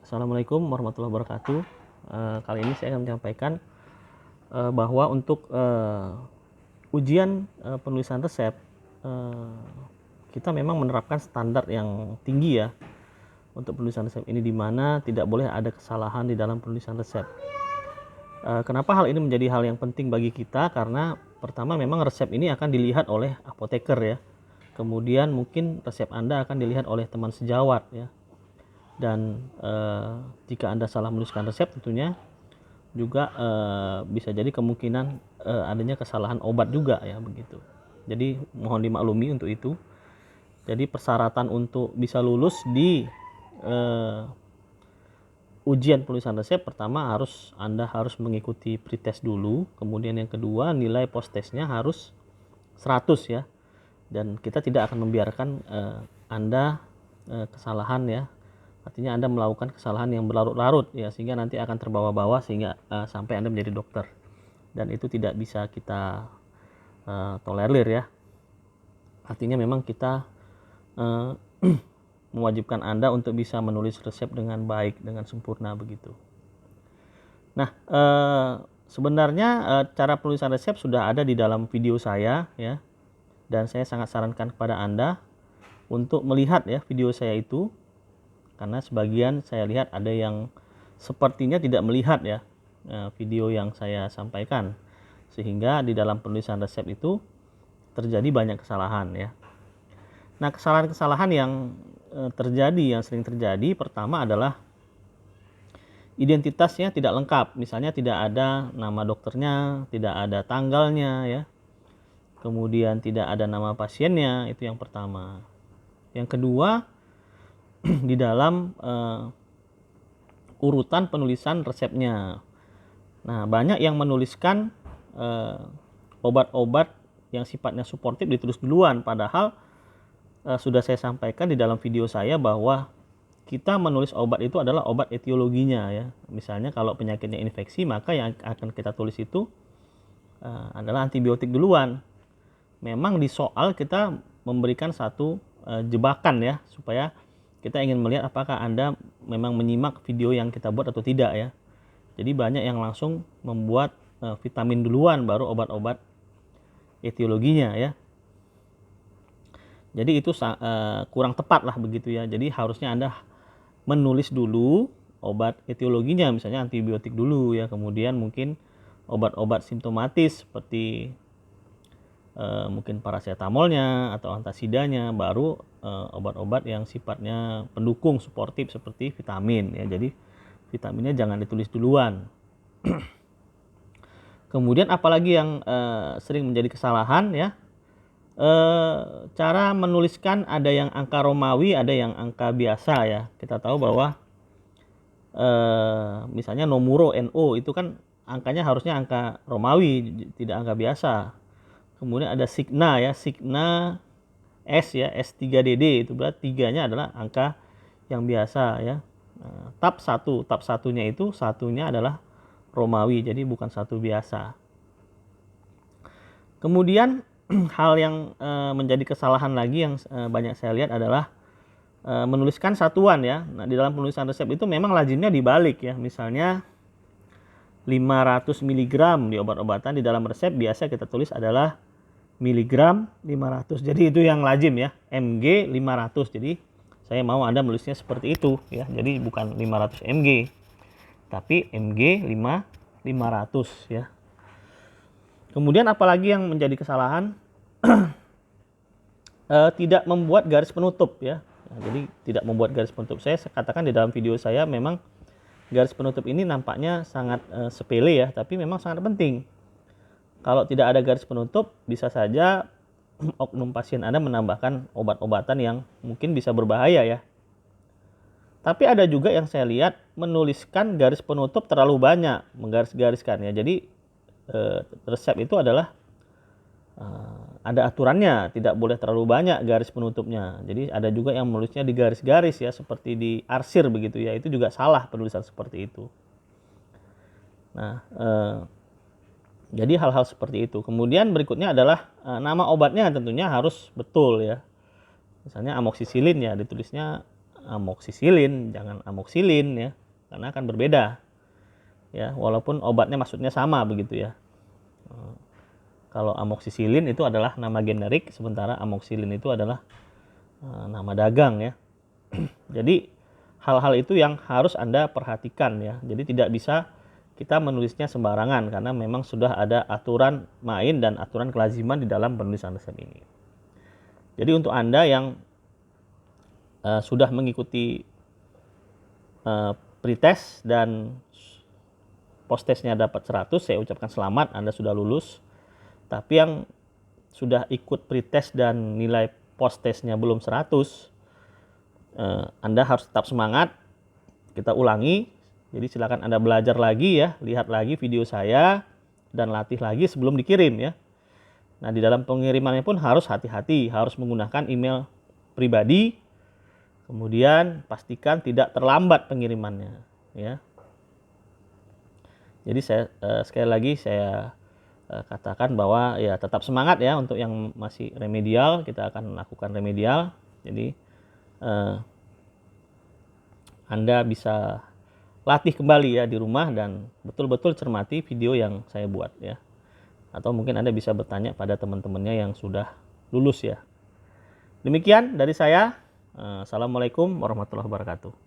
Assalamualaikum warahmatullahi wabarakatuh. Kali ini saya akan menyampaikan bahwa untuk ujian penulisan resep kita memang menerapkan standar yang tinggi ya untuk penulisan resep ini, di mana tidak boleh ada kesalahan di dalam penulisan resep. Kenapa hal ini menjadi hal yang penting bagi kita? Karena pertama memang resep ini akan dilihat oleh apoteker ya. Kemudian mungkin resep Anda akan dilihat oleh teman sejawat ya. Dan jika Anda salah menuliskan resep, tentunya juga bisa jadi kemungkinan adanya kesalahan obat juga ya, begitu. Jadi mohon dimaklumi untuk itu. Jadi persyaratan untuk bisa lulus di ujian penulisan resep, pertama Anda harus mengikuti pretest dulu. Kemudian yang kedua, nilai post testnya harus 100 ya. Dan kita tidak akan membiarkan Anda kesalahan ya. Artinya Anda melakukan kesalahan yang berlarut-larut ya, sehingga nanti akan terbawa-bawa sehingga sampai Anda menjadi dokter. Dan itu tidak bisa kita tolerir ya. Artinya memang kita mewajibkan Anda untuk bisa menulis resep dengan baik, dengan sempurna begitu. Nah, sebenarnya cara penulisan resep sudah ada di dalam video saya ya. Dan saya sangat sarankan kepada Anda untuk melihat ya video saya itu. Karena sebagian saya lihat ada yang sepertinya tidak melihat ya video yang saya sampaikan, sehingga di dalam penulisan resep itu terjadi banyak kesalahan ya. Nah, kesalahan-kesalahan yang terjadi, yang sering terjadi, pertama adalah identitasnya tidak lengkap. Misalnya tidak ada nama dokternya, tidak ada tanggalnya ya. Kemudian tidak ada nama pasiennya, itu yang pertama. Yang kedua, di dalam urutan penulisan resepnya. Nah, banyak yang menuliskan obat-obat yang sifatnya suportif ditulis duluan, padahal sudah saya sampaikan di dalam video saya bahwa kita menulis obat itu adalah obat etiologinya ya. Misalnya kalau penyakitnya infeksi, maka yang akan kita tulis itu adalah antibiotik duluan. Memang di soal kita memberikan satu jebakan ya, supaya kita ingin melihat apakah Anda memang menyimak video yang kita buat atau tidak ya. Jadi banyak yang langsung membuat vitamin duluan baru obat-obat etiologinya ya. Jadi itu kurang tepat lah begitu ya. Jadi harusnya Anda menulis dulu obat etiologinya, misalnya antibiotik dulu ya. Kemudian mungkin obat-obat simptomatis seperti mungkin paracetamolnya atau antasidanya, baru obat-obat yang sifatnya pendukung suportif seperti vitamin ya. Jadi vitaminnya jangan ditulis duluan. Kemudian apalagi yang sering menjadi kesalahan ya, cara menuliskan ada yang angka Romawi, ada yang angka biasa ya. Kita tahu bahwa misalnya nomuro NO itu kan angkanya harusnya angka Romawi, tidak angka biasa. Kemudian ada signa ya, signa S ya, S3DD, itu berarti 3-nya adalah angka yang biasa ya. Tab 1, tab 1-nya itu satunya adalah Romawi, jadi bukan satu biasa. Kemudian hal yang menjadi kesalahan lagi yang banyak saya lihat adalah menuliskan satuan ya. Nah, di dalam penulisan resep itu memang lazimnya dibalik ya. Misalnya 500 mg di obat-obatan, di dalam resep biasa kita tulis adalah miligram 500. Jadi itu yang lazim ya, mg 500. Jadi saya mau Anda menulisnya seperti itu ya. Jadi bukan 500 mg, tapi mg 500 ya. Kemudian apalagi yang menjadi kesalahan, tidak membuat garis penutup ya. Jadi tidak membuat garis penutup. Saya katakan di dalam video saya, memang garis penutup ini nampaknya sangat sepele ya, tapi memang sangat penting. Kalau tidak ada garis penutup, bisa saja oknum pasien Anda menambahkan obat-obatan yang mungkin bisa berbahaya ya. Tapi ada juga yang saya lihat menuliskan garis penutup terlalu banyak, menggaris-gariskan ya. Jadi resep itu adalah ada aturannya, tidak boleh terlalu banyak garis penutupnya. Jadi ada juga yang menulisnya di garis-garis ya, seperti di arsir begitu ya. Itu juga salah penulisan seperti itu. Nah, jadi hal-hal seperti itu. Kemudian berikutnya adalah nama obatnya tentunya harus betul ya. Misalnya amoksisilin ya, ditulisnya amoksisilin, jangan amoksilin ya, karena akan berbeda ya, walaupun obatnya maksudnya sama begitu ya. Kalau amoksisilin itu adalah nama generik, sementara amoksilin itu adalah nama dagang ya. Jadi hal-hal itu yang harus Anda perhatikan ya. Jadi tidak bisa kita menulisnya sembarangan karena memang sudah ada aturan main dan aturan kelaziman di dalam penulisan resep ini. Jadi untuk Anda yang sudah mengikuti pretest dan post-testnya dapat 100, saya ucapkan selamat, Anda sudah lulus. Tapi yang sudah ikut pretest dan nilai post-testnya belum 100, Anda harus tetap semangat. Kita ulangi. Jadi silakan Anda belajar lagi ya, lihat lagi video saya dan latih lagi sebelum dikirim ya. Nah, di dalam pengirimannya pun harus hati-hati, harus menggunakan email pribadi. Kemudian pastikan tidak terlambat pengirimannya ya. Jadi sekali lagi saya katakan bahwa ya tetap semangat ya, untuk yang masih remedial kita akan lakukan remedial. Jadi Anda bisa latih kembali ya di rumah dan betul-betul cermati video yang saya buat ya. Atau mungkin Anda bisa bertanya pada teman-temannya yang sudah lulus ya. Demikian dari saya. Assalamualaikum warahmatullahi wabarakatuh.